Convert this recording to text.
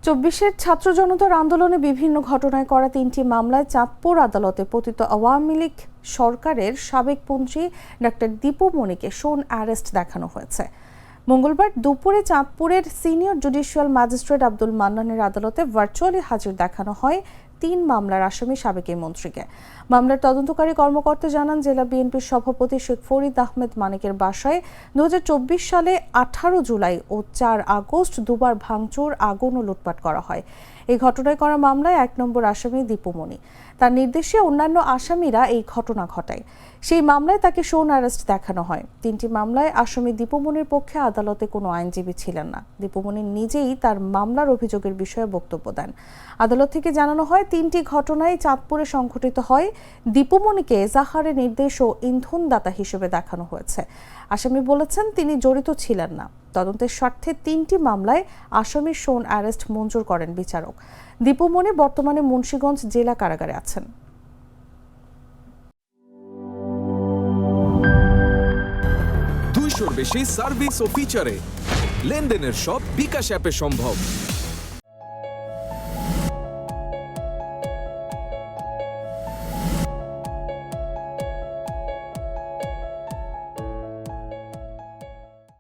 চব্বিশের ছাত্র জনতার আন্দোলনে বিভিন্ন ঘটনায় করা 3টি মামলায় চাঁদপুর আদালতে পতিত আওয়ামী লীগ সরকারের সাবেক মন্ত্রী ডক্টর দীপু মনিকে শোন অ্যারেস্ট দেখানো হয়েছে। মঙ্গলবার দুপুরে চাঁদপুরের সিনিয়র জুডিশিয়াল ম্যাজিস্ট্রেট আব্দুল মান্নানের আদালতে ভার্চুয়ালি হাজির দেখানো হয় 3 মামলার আসামি সাবেক এই মন্ত্রীকে। মামলার তদন্তকারী কর্মকর্তা জানান, জেলা বিএনপির সভাপতি শেখ ফরিদ আহমেদ মানিকের বাসায় 2024 সালে 18 জুলাই ও 4 আগস্ট দুবার ভাঙচুর, আগুন ও লুটপাট করা হয়। এই ঘটনায় করা মামলায় 1 নম্বর আসামি দীপু মনি, তার নির্দেশে অন্যান্য আসামিরা এই ঘটনা ঘটায়। সেই মামলায় তাকে শোন অ্যারেস্ট দেখানো হয়। 3টি মামলায় আসামি দীপু মনির পক্ষে আদালতে কোনো আইনজীবী ছিলেন না। দীপু মনি নিজেই তার মামলার অভিযোগের বিষয়ে বক্তব্য দেন। আদালত থেকে জানানো হয়, 3টি ঘটনায় চাঁদপুরে সংঘটিত হয়। দীপু মনিকে এজাহারের নির্দেশ ও ইন্ধনদাতা হিসেবে দেখানো হয়েছে। আসামি বলেছেন তিনি জড়িত ছিলেন না। তদন্তের স্বার্থে 3টি মামলায় আসামির শোন অ্যারেস্ট মঞ্জুর করেন বিচারক। দীপু মনি বর্তমানে মুন্সিগঞ্জ জেলা কারাগারে আছেন। 200-র বেশি সার্ভিস ও ফিচারে লেনদেনের সব বিকাশ অ্যাপে সম্ভব।